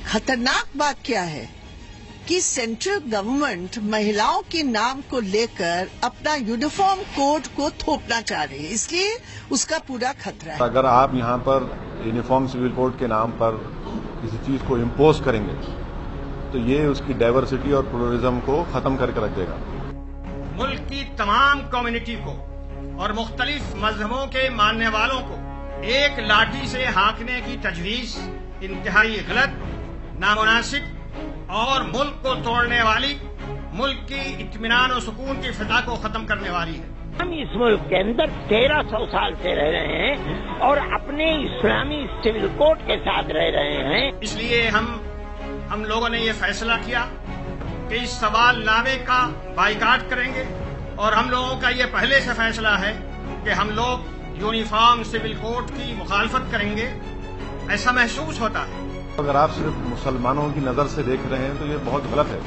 खतरनाक बात क्या है कि सेंट्रल गवर्नमेंट महिलाओं के नाम को लेकर अपना यूनिफॉर्म कोड को थोपना चाह रही है, इसलिए उसका पूरा खतरा है। अगर आप यहाँ पर यूनिफॉर्म सिविल कोड के नाम पर किसी चीज को इम्पोज करेंगे तो ये उसकी डाइवर्सिटी और प्लुरलिज्म को खत्म करके रख देगा। मुल्क की तमाम कम्युनिटी को और मुख्तलिफ मजहबों के मानने वालों को एक लाठी से हाँकने की तजवीज इंतहाई गलत, नामुनासिब और मुल्क को तोड़ने वाली, मुल्क की इत्मीनान और सुकून की फिजा को खत्म करने वाली है। हम इस मुल्क के अंदर 1300 साल से रह रहे हैं और अपने इस्लामी सिविल कोड के साथ रह रहे हैं। इसलिए हम लोगों ने ये फैसला किया कि इस सवालनामे का बाइकाट करेंगे और हम लोगों का ये पहले से फैसला है कि हम लोग यूनिफॉर्म सिविल कोड की मुखालफत करेंगे। ऐसा महसूस होता है अगर आप सिर्फ मुसलमानों की नजर से देख रहे हैं तो ये बहुत गलत है।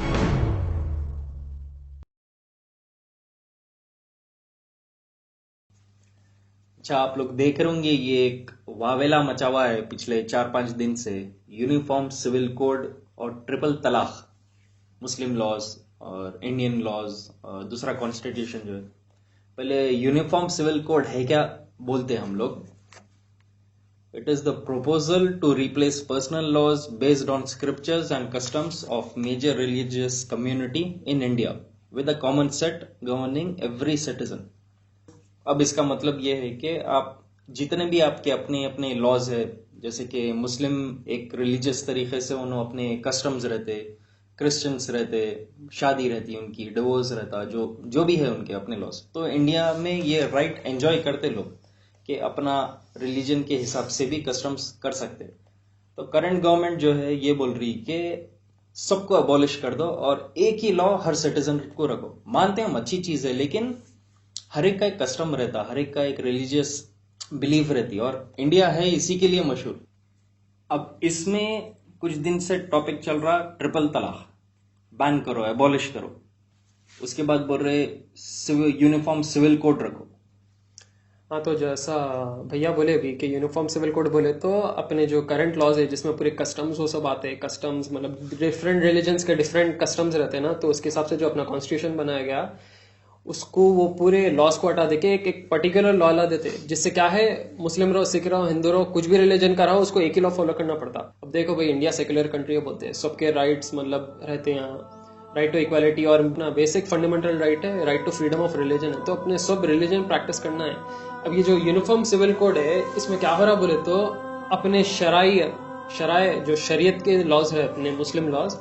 अच्छा, आप लोग देख रहे होंगे ये एक वावेला मचा हुआ है पिछले 4-5 दिन से। यूनिफॉर्म सिविल कोड और ट्रिपल तलाक, मुस्लिम लॉज और इंडियन लॉज और दूसरा कॉन्स्टिट्यूशन जो है। पहले यूनिफॉर्म सिविल कोड है क्या बोलते हैं हम लोग। It is the proposal to replace personal laws based on scriptures and customs of major religious community in India with a common set governing every citizen. अब इसका मतलब ये है कि आप जितने भी आपके अपने अपने लॉज है, जैसे कि मुस्लिम एक रिलीजियस तरीके से उन्होंने अपने कस्टम्स रहते, क्रिश्चियंस रहते, शादी रहती है उनकी, डिवोर्स रहता, जो भी है उनके अपने लॉज। तो इंडिया में ये राइट एंजॉय करते लोग कि अपना रिलीजन के हिसाब से भी कस्टम्स कर सकते। तो करंट गवर्नमेंट जो है ये बोल रही कि सबको अबॉलिश कर दो और एक ही लॉ हर सिटीजन को रखो। मानते हैं हम अच्छी चीज है, लेकिन हर एक का एक कस्टम रहता, हर एक का एक रिलीजियस बिलीफ रहती और इंडिया है इसी के लिए मशहूर। अब इसमें कुछ दिन से टॉपिक चल रहा ट्रिपल तलाक, बैन करो, अबॉलिश करो। उसके बाद बोल रहे यूनिफॉर्म सिविल कोड रखो। हाँ, तो जैसा भैया बोले अभी कि यूनिफॉर्म सिविल कोड बोले तो अपने जो करंट लॉज है जिसमें पूरे कस्टम्स वो सब आते हैं, कस्टम्स मतलब डिफरेंट रिलीजन्स के डिफरेंट कस्टम्स रहते हैं ना, तो उसके हिसाब से जो अपना कॉन्स्टिट्यूशन बनाया गया उसको वो पूरे लॉज को हटा देके एक पर्टिकुलर लॉ ला देते, जिससे क्या है मुस्लिम रहो, सिख रहो, हिंदू रहो, कुछ भी रिलीजन का रहो, उसको एक ही लॉ फॉलो करना पड़ता। अब देखो भाई, इंडिया सेक्युलर कंट्री बोलते हैं, सबके राइट्स मतलब रहते हैं यहाँ, राइट टू इक्वालिटी और अपना बेसिक फंडामेंटल राइट है, right to freedom of religion है, तो अपने सब रिलीजन प्रैक्टिस करना है। अब ये जो यूनिफॉर्म सिविल कोड है इसमें क्या हो रहा बोले तो अपने शराय जो शरीयत के लॉज है अपने मुस्लिम लॉज,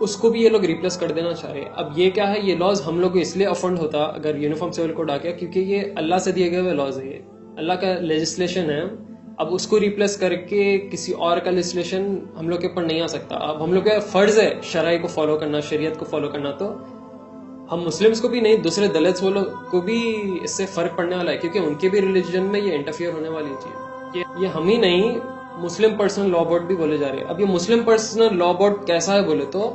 उसको भी ये लोग रिप्लेस कर देना चाह रहे हैं। अब ये क्या है, ये लॉज हम लोग को इसलिए अफेंड होता अगर यूनिफॉर्म सिविल कोड आ गया, क्योंकि ये अल्लाह से दिए गए हुए लॉज है, ये अल्लाह का लेजिस्लेशन है। अब उसको रिप्लेस करके किसी और का लेजिस्लेशन हम लोग के ऊपर नहीं आ सकता। अब हम लोग का फर्ज है शराय को फॉलो करना, शरीयत को फॉलो करना, तो हम मुस्लिम्स को भी नहीं, दूसरे दलित्स वालों को भी इससे फर्क पड़ने वाला है, क्योंकि उनके भी रिलीजन में ये इंटरफियर होने वाली चीज। ये हम ही नहीं, मुस्लिम पर्सनल लॉ बोर्ड भी बोले जा रहे हैं। अब ये मुस्लिम पर्सनल लॉ बोर्ड कैसा है बोले तो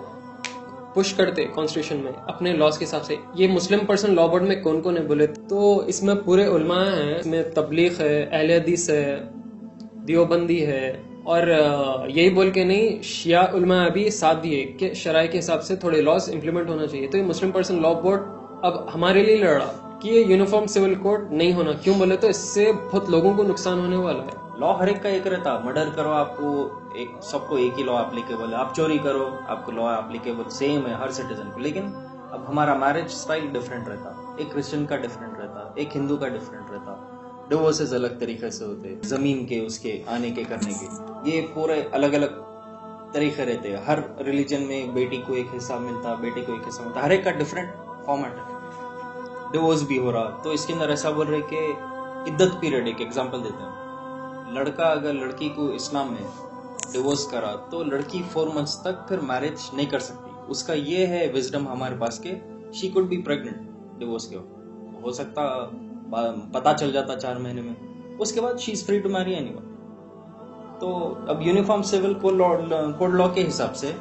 पुश करते कॉन्स्टिट्यूशन में अपने लॉज के हिसाब से। ये मुस्लिम पर्सनल लॉ बोर्ड में कौन कौन है बोले तो इसमें पूरे उलमा हैं, इसमें तबलीग है, अहले हदीस है, दियोबंदी है, और यही बोल के नहीं, शिया उलमा भी साथ दिए कि शराय के हिसाब से थोड़े लॉज इंप्लीमेंट होना चाहिए। तो ये मुस्लिम पर्सनल लॉ बोर्ड अब हमारे लिए लड़ रहा कि ये यूनिफॉर्म सिविल कोड नहीं होना। क्यों बोले तो इससे बहुत लोगों को नुकसान होने वाला है। लॉ हर एक का एक रहता, मर्डर करो आपको सबको एक ही लॉ एप्लीकेबल है, आप चोरी करो आपको लॉ एप्लीकेबल सेम है हर सिटीजन को। लेकिन अब हमारा मैरिज स्टाइल डिफरेंट रहता, एक क्रिश्चियन का डिफरेंट रहता, एक हिंदू का डिफरेंट रहता, डिवोर्सेस अलग तरीके से होते, जमीन के उसके आने के करने के, ये पूरे अलग अलग तरीके रहते हैं। हर रिलीजन में बेटी को एक हिस्सा मिलता, बेटे को एक हिस्सा मिलता, हर एक का डिफरेंट फॉर्मेट है। डिवोर्स भी हो रहा, तो इसके अंदर ऐसा बोल रहे कि इद्दत पीरियड, एक एग्जांपल देते हैं, लड़का अगर लड़की को इस्लाम में डिवोर्स करा तो लड़की 4 मंथ्स तक फिर मैरिज नहीं कर सकती। उसका ये है विजडम हमारे पास के she could be pregnant divorce के हो सकता, पता चल जाता 4 महीने में, उसके बाद she is free to marry anyone. तो अब यूनिफॉर्म सिविल कोड लॉ के हिसाब से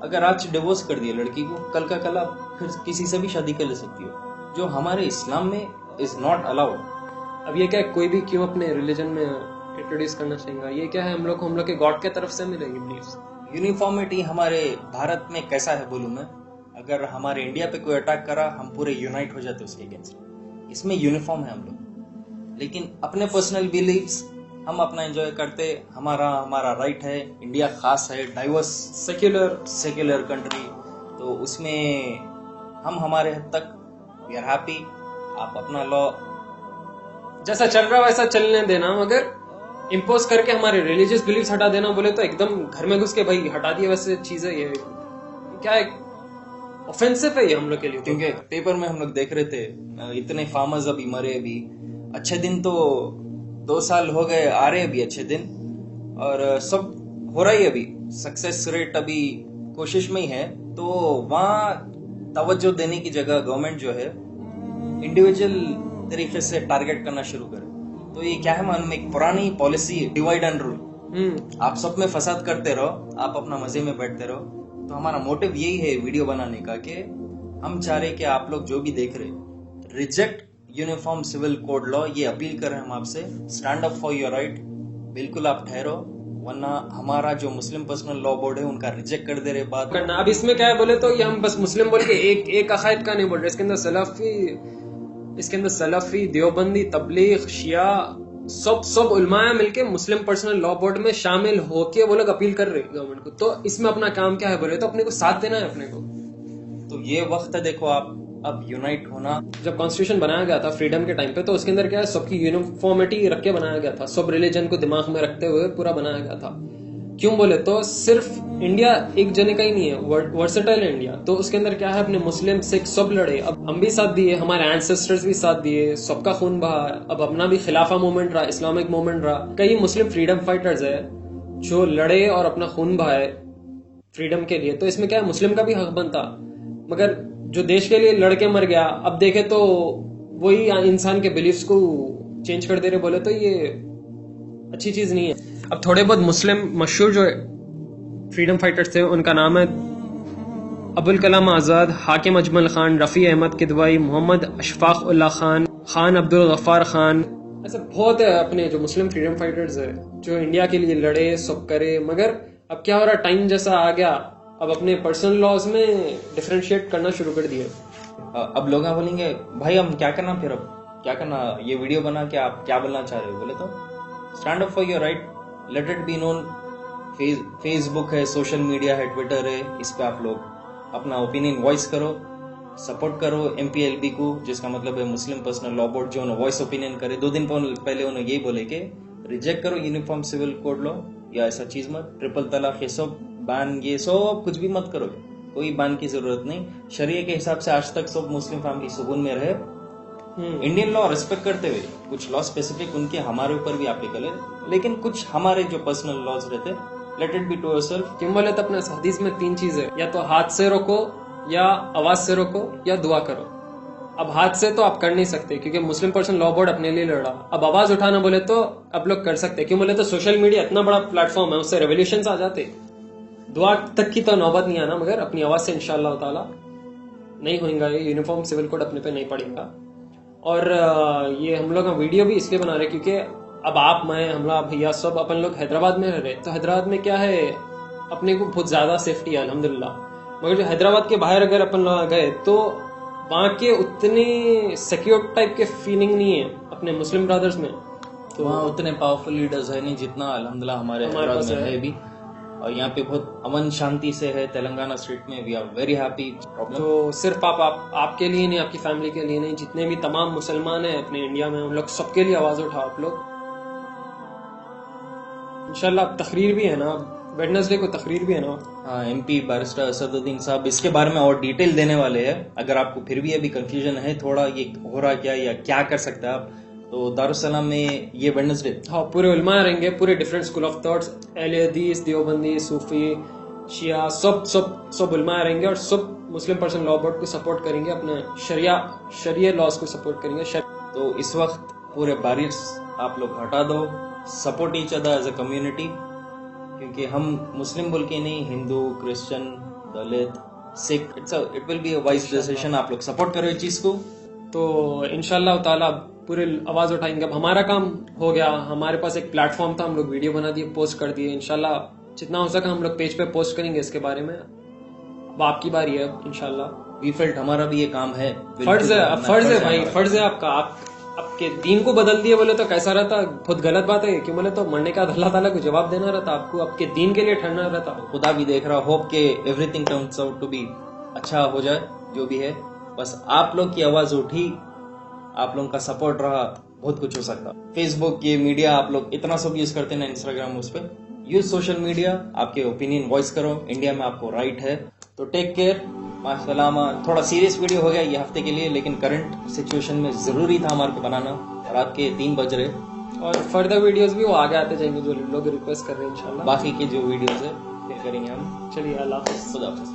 अगर आज डिवोर्स कर दिया लड़की को, कल का कल आप फिर किसी से भी शादी कर ले सकती हो, जो हमारे इस्लाम में इज नॉट अलाउड। अब ये क्या कोई भी क्यों अपने रिलीजन में इंट्रोड्यूस करना चाहेगा, ये क्या है हम लोग के गॉड के तरफ से मिलेगी बिलीफ्स, यूनिफॉर्मिटी हमारे भारत में कैसा है बोलूं मैं, अगर हमारे इंडिया पे कोई अटैक करा हम पूरे यूनाइट हो जाते उसके अगेंस्ट। इसमें यूनिफॉर्म है हम लोग, लेकिन अपने पर्सनल बिलीव्स हम अपना एंजॉय करते, हमारा राइट है। इंडिया खास है, डाइवर्स सेक्युलर कंट्री, तो उसमें हम हमारे हद तक वी आर हैप्पी। आप अपना लॉ जैसा चल रहा वैसा चलने देना, मगर इम्पोज करके हमारे रिलीजियस बिलीव्स हटा देना बोले तो एकदम घर में घुस के भाई हटा दिया वैसे चीज है। ये क्या है, ऑफेंसिव है ये हम लोग के लिए। क्योंकि पेपर में हम लोग देख रहे थे इतने फार्मर्स अभी मरे, अभी अच्छे दिन तो 2 साल हो गए, आ रहे अभी अच्छे दिन, और सब हो रहा है अभी। सक्सेस रेट अभी कोशिश में ही है, तो वहाँ तवज्जो देने की जगह गवर्नमेंट जो है इंडिविजुअल तरीके से टारगेट करना शुरू करे। तो ये क्या है मालूम में, एक पुरानी पॉलिसी डिवाइड एंड रूल। आप सब में फसाद करते रहो, आप अपना मजे में बैठते रहो। तो हमारा मोटिव यही है वीडियो बनाने का कि हम चाह रहे कि आप लोग जो भी देख रहे reject uniform civil code law. ये अपील कर रहे हैं हम आपसे, stand up for your right. बिल्कुल आप ठहरो, वरना हमारा जो मुस्लिम पर्सनल लॉ बोर्ड है उनका रिजेक्ट कर दे रहे बात करना। अब इसमें क्या है बोले तो ये हम बस मुस्लिम बोल के एक अकायद का नहीं बोल रहे, इसके अंदर सलफी, देवबंदी, तबलीग, शिया, सब उलमाया मिलके मुस्लिम पर्सनल लॉ बोर्ड में शामिल होके वो लोग अपील कर रहे गवर्नमेंट को। तो इसमें अपना काम क्या है बोले तो अपने को साथ देना है अपने को। तो ये वक्त है, देखो आप अब यूनाइट होना। जब कॉन्स्टिट्यूशन बनाया गया था फ्रीडम के टाइम पे, तो उसके अंदर क्या है, सबकी यूनिफॉर्मिटी रख के बनाया गया था, सब रिलीजन को दिमाग में रखते हुए पूरा बनाया गया था। क्यों बोले तो सिर्फ इंडिया एक जने का ही नहीं है, वर्सेटाइल है इंडिया। तो उसके अंदर क्या है, अपने मुस्लिम सिख सब लड़े, अब हम भी साथ दिए, हमारे एंसेस्टर्स भी साथ दिए, सबका खून बहा। अब अपना भी खिलाफा मूवमेंट रहा, इस्लामिक मूवमेंट रहा, कई मुस्लिम फ्रीडम फाइटर्स है जो लड़े और अपना खून बहाए फ्रीडम के लिए। तो इसमें क्या है, मुस्लिम का भी हक बनता। मगर जो देश के लिए लड़के मर गया, अब देखे तो वही इंसान के बिलीफ्स को चेंज कर दे रहे बोले तो ये अच्छी चीज नहीं है। अब थोड़े बहुत मुस्लिम मशहूर जो फ्रीडम फाइटर्स थे उनका नाम है अबुल कलाम आजाद, हाकिम अजमल खान, रफी अहमद किदवाई, मोहम्मद अशफाक उल्ला खान, खान अब्दुल गफ्फार खान। ऐसे बहुत है अपने जो मुस्लिम फ्रीडम फाइटर्स है जो इंडिया के लिए लड़े, सब करे। मगर अब क्या हो रहा, टाइम जैसा आ गया, अब अपने पर्सनल लॉज में डिफरेंशिएट करना शुरू कर दिए। अब लोग बोलेंगे भाई हम क्या करना, फिर अब क्या करना, ये वीडियो बना के आप क्या बोलना चाह रहे हो? बोले तो stand up for your right, late it be known. Facebook है, सोशल मीडिया है, ट्विटर है, इस पे आप लोग अपना ओपिनियन वॉइस करो, सपोर्ट करो MPLB को, जिसका मतलब है मुस्लिम पर्सनल लॉ बोर्ड, जो उन्हें वॉइस ओपिनियन करे। 2 दिन पहले उन्हें यही बोले कि रिजेक्ट करो यूनिफॉर्म सिविल कोड लॉ, या ऐसा चीज मत, ट्रिपल तलाक, ये सब बैन, ये सब कुछ भी मत करो, कोई बैन की जरूरत नहीं। शरिया के हिसाब से आज तक सब मुस्लिम फैमिली सुकून में रहे, इंडियन लॉ रिस्पेक्ट करते हुए। कुछ लॉ स्पेसिफिक उनके हमारे ऊपर भी एप्लीकेबल है, लेकिन कुछ हमारे जो पर्सनल लॉज रहते, let it be to yourself. क्यों बोले तो अपने हदीस में 3 चीज है, या तो हाथ से रोको, या आवाज से रोको, या दुआ करो। अब हाथ से तो आप कर नहीं सकते क्योंकि मुस्लिम पर्सनल लॉ बोर्ड अपने लिए लड़ा। अब आवाज उठाना बोले तो आप लोग कर सकते, क्यों बोले तो सोशल मीडिया इतना बड़ा प्लेटफॉर्म है, उससे रेवोल्यूशंस आ जाते। दुआ तक की तो नौबत नहीं आना, मगर अपनी आवाज से इंशाअल्लाह ताला नहीं होगा, ये यूनिफॉर्म सिविल कोड अपने पे नहीं पड़ेगा। और ये हम लोग वीडियो भी इसलिए बना रहे क्योंकि अब आप, मैं, हम लोग भैया सब अपन लोग हैदराबाद में रह रहे, तो हैदराबाद में क्या है, अपने को बहुत ज्यादा सेफ्टी है अल्हम्दुलिल्लाह। मगर जो हैदराबाद के बाहर अगर अपन लोग गए तो वहाँ के उतने सिक्योर टाइप के फीलिंग नहीं है अपने मुस्लिम ब्रदर्स में। तो वहाँ उतने पावरफुल लीडर्स है नहीं जितना अल्हम्दुलिल्लाह हमारे हैदराबाद में है भी, और यहाँ पे बहुत अमन शांति से है। तेलंगाना स्टेट में वी आर वेरी हैप्पी। तो सिर्फ आपके लिए नहीं, आपकी फैमिली के लिए नहीं, जितने भी तमाम मुसलमान हैं अपने इंडिया में, उन लोग सबके लिए आवाज उठाओ आप लोग। इंशाल्लाह तकरीर भी है ना, वेडनेसडे को तकरीर भी है ना। हाँ, MP बैरिस्टर असदुद्दीन साहब इसके बारे में और डिटेल देने वाले हैं। अगर आपको फिर भी अभी कंफ्यूजन है थोड़ा, ये हो रहा क्या या क्या कर सकते हैं आप, तो दारुस्सलाम में ये वेडनेसडे, हाँ, पूरे उलमा रहेंगे, पूरे डिफरेंट स्कूल ऑफ थॉट्स, अहले हदीस, देवबंदी, सूफी, शिया, सब उलमा रहेंगे और सब मुस्लिम पर्सनल लॉ बोर्ड को सपोर्ट करेंगे, अपने शरिया लॉज को सपोर्ट करेंगे। तो इस वक्त पूरे बैरियर्स आप लोग हटा दो, support each other as a community, क्योंकि हम मुस्लिम बोल के नहीं, Hindu, Christian, Dalit, Sikh, it will be a wise decision. आप लोग सपोर्ट करो इस चीज को, तो इंशाल्लाह ताला पूरे आवाज उठाएंगे। अब हमारा काम हो गया, हमारे पास एक प्लेटफॉर्म था, हम लोग वीडियो बना दिए, पोस्ट कर दिए, इंशाल्लाह जितना हो सका हम लोग पेज पे पोस्ट करेंगे इसके बारे में। अब आपकी बारी है इंशाल्लाह। वी फेल्ट हमारा भी ये काम है, फर्ज है भाई, फर्ज है आपका। आप आपके दीन को बदल दिए बोले तो कैसा रहता, बहुत गलत बात है। क्यों बोले तो मरने का अल्लाह ताला को जवाब देना रहता, आपको आपके दीन के लिए ठहरना रहता। खुदा भी देख रहा, होप के everything turns out to be अच्छा हो जाए जो भी है। बस आप लोग की आवाज उठी, आप लोगों का सपोर्ट रहा, बहुत कुछ हो सकता। फेसबुक ये मीडिया आप लोग इतना सब यूज करते हैं ना, इंस्टाग्राम, उस पर यूज सोशल मीडिया, आपके ओपिनियन वॉइस करो। इंडिया में आपको राइट है, तो टेक केयर, माशअल्लाह। थोड़ा सीरियस वीडियो हो गया ये हफ्ते के लिए, लेकिन करंट सिचुएशन में जरूरी था हमारे को बनाना। रात के 3 बज रहे, और फर्दर वीडियोस भी वो आगे आते जाएंगे जो लोग रिक्वेस्ट कर रहे हैं इंशाल्लाह। बाकी के जो वीडियोस है फिर करेंगे हम। चलिए, अल्लाह हाफ़िज़। खुदा हाफ़िज़।